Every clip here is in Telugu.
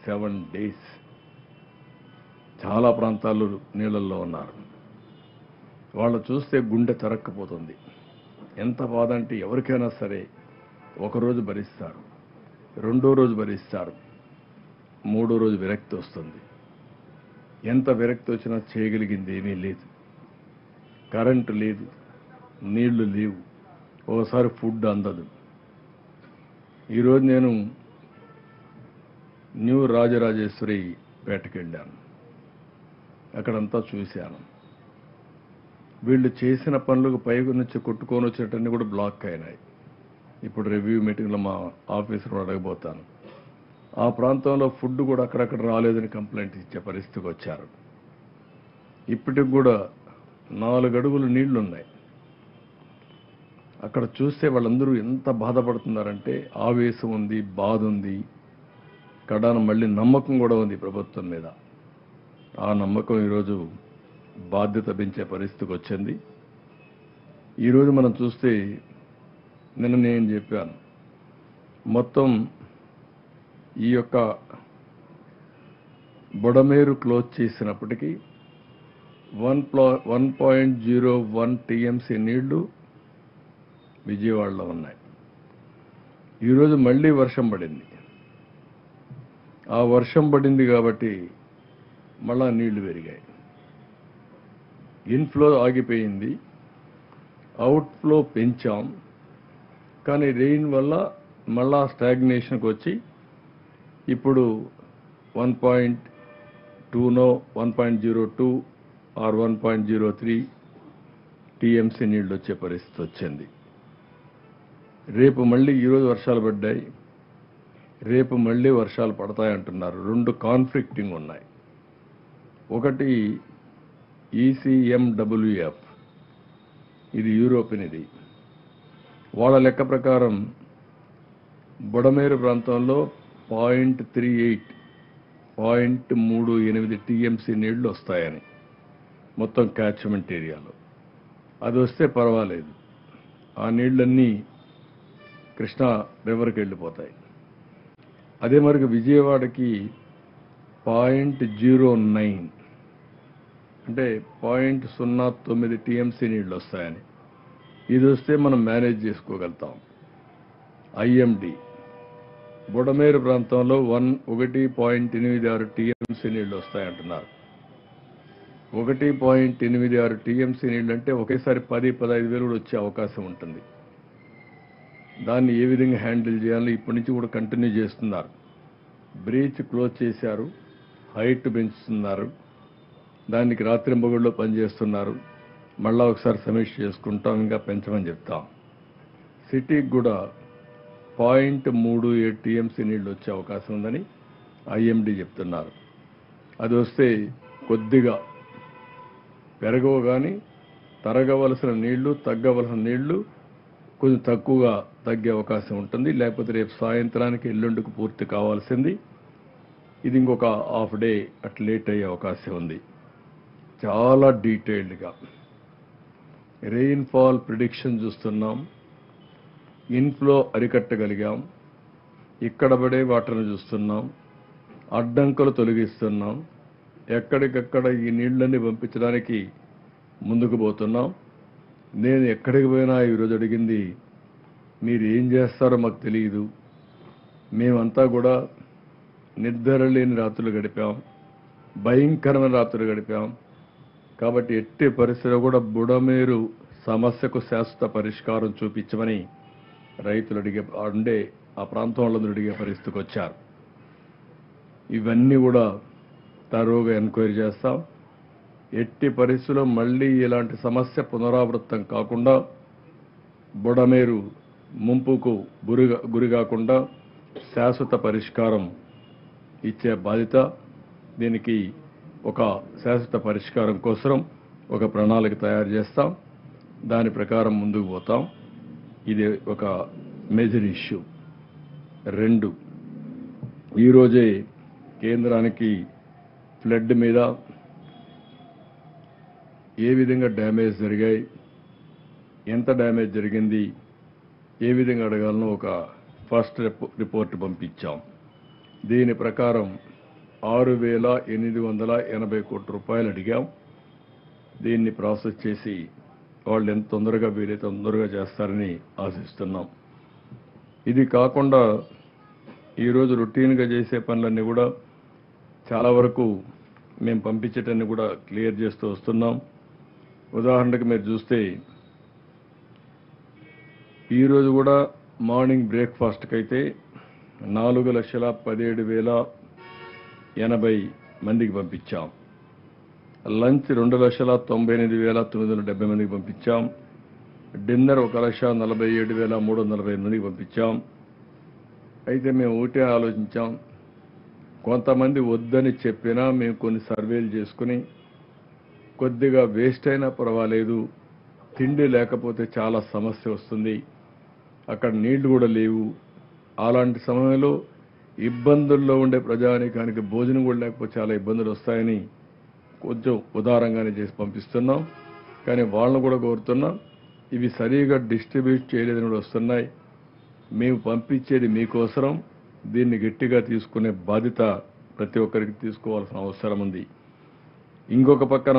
7 days చాలా ప్రాంతాల్లో నీళ్ళల్లో ఉన్నారు. వాళ్ళు చూస్తే గుండె తరక్కపోతుంది. ఎంత బాధ అంటే ఎవరికైనా సరే ఒకరోజు భరిస్తారు, రెండో రోజు భరిస్తారు, మూడో రోజు విరక్తి వస్తుంది. ఎంత విరక్తి వచ్చినా చేయగలిగింది ఏమీ లేదు. కరెంటు లేదు, నీళ్లు లేవు, ఓసారి ఫుడ్ అందదు. ఈరోజు నేను న్యూ రాజరాజేశ్వరి పేటకి వెళ్ళాను. అక్కడంతా చూశాను. వీళ్ళు చేసిన పనులకు పైకి నుంచి కొట్టుకొని వచ్చేటన్నీ కూడా బ్లాక్ అయినాయి. ఇప్పుడు రివ్యూ మీటింగ్లో మా ఆఫీసర్ను అడగబోతాను. ఆ ప్రాంతంలో ఫుడ్ కూడా అక్కడక్కడ రాలేదని కంప్లైంట్ ఇచ్చే పరిస్థితికి వచ్చారు. ఇప్పటికి కూడా 4 అడుగులు నీళ్లున్నాయి. అక్కడ చూస్తే వాళ్ళందరూ ఎంత బాధపడుతున్నారంటే ఆవేశం ఉంది, బాధ ఉంది, కడాన మళ్ళీ నమ్మకం కూడా ఉంది ప్రభుత్వం మీద. ఆ నమ్మకం ఈరోజు బాధ్యత పెంచే పరిస్థితికి వచ్చింది. ఈరోజు మనం చూస్తే నిన్న నేను చెప్పాను, మొత్తం ఈ యొక్క బుడమేరు క్లోజ్ చేసినప్పటికీ 1.01 టీఎంసీ నీళ్లు విజయవాడలో ఉన్నాయి. ఈరోజు మళ్ళీ వర్షం పడింది. ఆ వర్షం పడింది కాబట్టి మళ్ళా నీళ్లు పెరిగాయి. ఇన్ఫ్లో ఆగిపోయింది, అవుట్ఫ్లో పెంచాం. కానీ రెయిన్ వల్ల మళ్ళా స్టాగ్నేషన్కి వచ్చి ఇప్పుడు 1.2 1.02 ఆర్ 1.03 టీఎంసీ నీళ్ళు వచ్చే పరిస్థితి వచ్చింది. రేపు మళ్ళీ ఈరోజు వర్షాలు పడ్డాయి, రేపు మళ్ళీ వర్షాలు పడతాయంటున్నారు. 2 కాన్ఫ్లిక్టింగ్ ఉన్నాయి. ఒకటి ECMWF, ఇది యూరోపియన్. ఇది వాళ్ళ లెక్క ప్రకారం బుడమేరు ప్రాంతంలో 0.38 టీఎంసీ నీళ్లు వస్తాయని మొత్తం క్యాచ్మెంట్ ఏరియాలో. అది వస్తే పర్వాలేదు, ఆ నీళ్లన్నీ కృష్ణా రివర్కి వెళ్ళిపోతాయి. అదే మరికి విజయవాడకి 0.09 అంటే 0.09 టీఎంసీ నీళ్ళు వస్తాయని. ఇది వస్తే మనం మేనేజ్ చేసుకోగలుగుతాం. IMD బుడమేరు ప్రాంతంలో 1.86 టీఎంసీ నీళ్ళు వస్తాయంటున్నారు. 1.86 టీఎంసీ నీళ్ళు అంటే ఒకేసారి 10-15 వేలు కూడా వచ్చే అవకాశం ఉంటుంది. దాన్ని ఏ విధంగా హ్యాండిల్ చేయాలో ఇప్పటి నుంచి కూడా కంటిన్యూ చేస్తున్నారు. బ్రీచ్ క్లోజ్ చేశారు, హైట్ పెంచుతున్నారు, దానికి రాత్రింబగళ్ళు పనిచేస్తున్నారు. మళ్ళా ఒకసారి సమీక్ష చేసుకుంటాం, ఇంకా పెంచమని చెప్తాం. సిటీకి కూడా 0.37 టీఎంసీ నీళ్ళు వచ్చే అవకాశం ఉందని IMD చెప్తున్నారు. అది వస్తే కొద్దిగా పెరగవు, కానీ తరగవలసిన నీళ్లు తగ్గవలసిన నీళ్లు కొంచెం తక్కువగా తగ్గే అవకాశం ఉంటుంది. లేకపోతే రేపు సాయంత్రానికి ఎల్లుండికి పూర్తి కావాల్సింది. ఇది ఇంకొక హాఫ్ డే అట్లా లేట్ అయ్యే అవకాశం ఉంది. చాలా డీటెయిల్డ్గా రెయిన్ఫాల్ ప్రిడిక్షన్ చూస్తున్నాం. ఇన్ఫ్లో అరికట్టగలిగాం, ఇక్కడ పడే వాటర్ను చూస్తున్నాం, అడ్డంకులు తొలగిస్తున్నాం, ఎక్కడికక్కడ ఈ నీళ్లన్నీ పంపించడానికి ముందుకు పోతున్నాం. నేను ఎక్కడికి పోయినా ఈరోజు అడిగింది, మీరు ఏం చేస్తారో మాకు తెలియదు, మేమంతా కూడా నిద్ర లేని రాత్రులు గడిపాం, భయంకరమైన రాత్రులు గడిపాం. కాబట్టి ఎట్టి పరిస్థితిలో కూడా బుడమేరు సమస్యకు శాశ్వత పరిష్కారం చూపించమని రైతులు అడిగే ఆ ప్రాంతం వాళ్ళందరూ అడిగే పరిస్థితికి వచ్చారు. ఇవన్నీ కూడా తరోగా ఎంక్వైరీ చేస్తాం. ఎట్టి పరిస్థితుల్లో మళ్ళీ ఇలాంటి సమస్య పునరావృతం కాకుండా, బుడమేరు ముంపుకు గురి కాకుండా శాశ్వత పరిష్కారం ఇచ్చే బాధ్యత. దీనికి ఒక శాశ్వత పరిష్కారం కోసం ఒక ప్రణాళిక తయారు చేస్తాం, దాని ప్రకారం ముందుకు పోతాం. ఇది ఒక మేజర్ ఇష్యూ. 2, ఈరోజే కేంద్రానికి ఫ్లడ్ మీద ఏ విధంగా డ్యామేజ్ జరిగాయి, ఎంత డ్యామేజ్ జరిగింది, ఏ విధంగా అడగాలనో ఒక ఫస్ట్ రిపోర్ట్ పంపించాం. దీని ప్రకారం 6,880 కోట్ల రూపాయలు అడిగాం. దీన్ని ప్రాసెస్ చేసి వాళ్ళు ఎంత తొందరగా వీలైతే తొందరగా చేస్తారని ఆశిస్తున్నాం. ఇది కాకుండా ఈరోజు రొటీన్గా చేసే పనులన్నీ కూడా చాలా వరకు మేము పంపించేటన్ని కూడా క్లియర్ చేస్తూ వస్తున్నాం. ఉదాహరణకు మీరు చూస్తే ఈరోజు కూడా మార్నింగ్ బ్రేక్ఫాస్ట్కి అయితే 4,17,080 మందికి పంపించాం. లంచ్ 2,98,970 మందికి పంపించాం. డిన్నర్ 1,47,340 మందికి పంపించాం. అయితే మేము ఒకటే ఆలోచించాం, కొంతమంది వద్దని చెప్పినా మేము కొన్ని సర్వేలు చేసుకుని కొద్దిగా వేస్ట్ అయినా పర్వాలేదు, తిండి లేకపోతే చాలా సమస్య వస్తుంది, అక్కడ నీళ్లు కూడా లేవు, అలాంటి సమయంలో ఇబ్బందుల్లో ఉండే ప్రజానీకానికి భోజనం కూడా లేకపోతే చాలా ఇబ్బందులు వస్తాయని కొంచెం ఉదారంగానే చేసి పంపిస్తున్నాం. కానీ వాళ్ళని కూడా కోరుతున్నాం, ఇవి సరిగా డిస్ట్రిబ్యూట్ చేయలేదని కూడా వస్తున్నాయి. మేము పంపించేది మీకోసరం, దీన్ని గట్టిగా తీసుకునే బాధ్యత ప్రతి ఒక్కరికి తీసుకోవాల్సిన అవసరం ఉంది. ఇంకొక పక్కన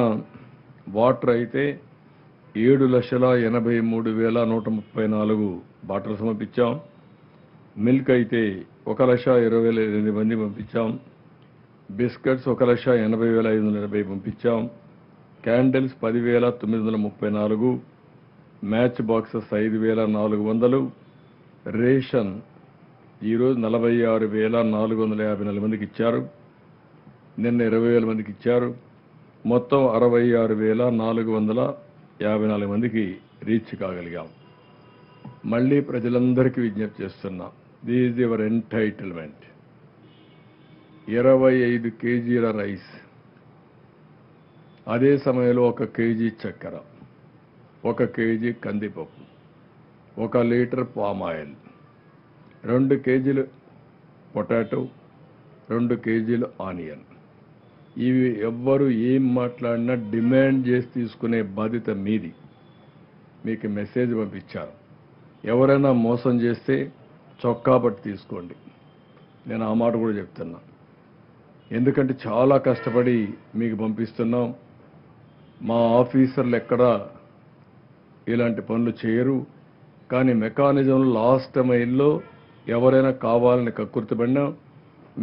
వాటర్ అయితే 7,83,134 బాటిల్స్ పంపించాం. మిల్క్ అయితే 1,20,008 మంది పంపించాం. బిస్కెట్స్ 1,80,580 పంపించాం. క్యాండిల్స్ 10,934, మ్యాచ్ బాక్సెస్ 5,400, రేషన్ ఈరోజు 46,454 మందికి ఇచ్చారు. నిన్న 20,000 మందికి ఇచ్చారు. మొత్తం 66,454 మందికి రీచ్ కాగలిగాం. మళ్ళీ ప్రజలందరికీ విజ్ఞప్తి చేస్తున్నా, దిస్ ఈజ్ యువర్ ఎంటైటిల్మెంట్. 25 కేజీల రైస్, అదే సమయంలో 1 కేజీ చక్కెర, 1 కేజీ కందిపప్పు, 1 లీటర్ పామ్ ఆయిల్, 2 కేజీలు పొటాటో, 2 కేజీలు ఆనియన్. ఇవి ఎవ్వరు ఏం మాట్లాడినా డిమాండ్ చేసి తీసుకునే బాధ్యత మీది. మీకు మెసేజ్ పంపించారు, ఎవరైనా మోసం చేస్తే చొక్కా పట్టి తీసుకోండి. నేను ఆ మాట కూడా చెప్తున్నా, ఎందుకంటే చాలా కష్టపడి మీకు పంపిస్తున్నాం. మా ఆఫీసర్లు ఎక్కడా ఇలాంటి పనులు చేయరు. కానీ మెకానిజంలో లాస్ట్ మైల్లో ఎవరైనా కావాలని కక్కుర్తిపడినా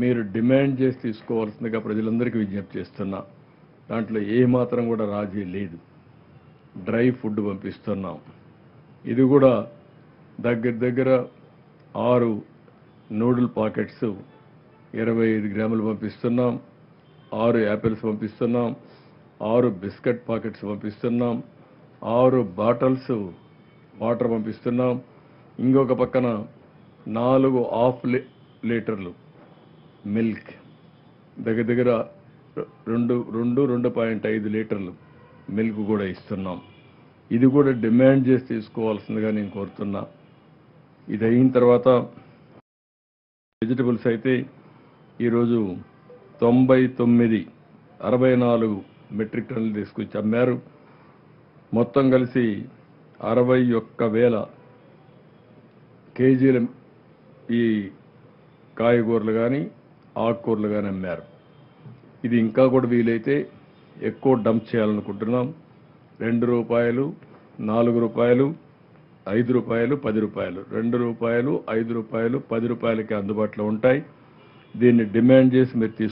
మీరు డిమాండ్ చేసి తీసుకోవాల్సిందిగా ప్రజలందరికీ విజ్ఞప్తి చేస్తున్నా. దాంట్లో ఏమాత్రం కూడా రాజీ లేదు. డ్రై ఫుడ్ పంపిస్తున్నాం. ఇది కూడా దగ్గర 6 నూడిల్ పాకెట్స్ 25 గ్రాములు పంపిస్తున్నాం. 6 యాపిల్స్ పంపిస్తున్నాం. 6 బిస్కెట్ పాకెట్స్ పంపిస్తున్నాం. 6 బాటిల్స్ వాటర్ పంపిస్తున్నాం. ఇంకొక పక్కన 4 హాఫ్ లీటర్లు మిల్క్, దగ్గర 2.5 లీటర్లు మిల్క్ కూడా ఇస్తున్నాం. ఇది కూడా డిమాండ్ చేసి తీసుకోవాల్సిందిగా నేను కోరుతున్నా. ఇది అయిన తర్వాత వెజిటబుల్స్ అయితే ఈరోజు 64 మెట్రిక్ టన్నులు తీసుకొచ్చి అమ్మారు. మొత్తం కలిసి 61,000 కేజీల ఈ కాయగూరలు కానీ ఆకుకూరలు కానీ అమ్మారు. ఇది ఇంకా కూడా వీలైతే ఎక్కువ డంప్ చేయాలనుకుంటున్నాం. 2 రూపాయలు, 4 రూపాయలు, 5 రూపాయలు, 10 రూపాయలు, 2 రూపాయలు, 5 రూపాయలు, 10 రూపాయలకి అందుబాటులో ఉంటాయి. దీన్ని డిమాండ్ చేసి మీరు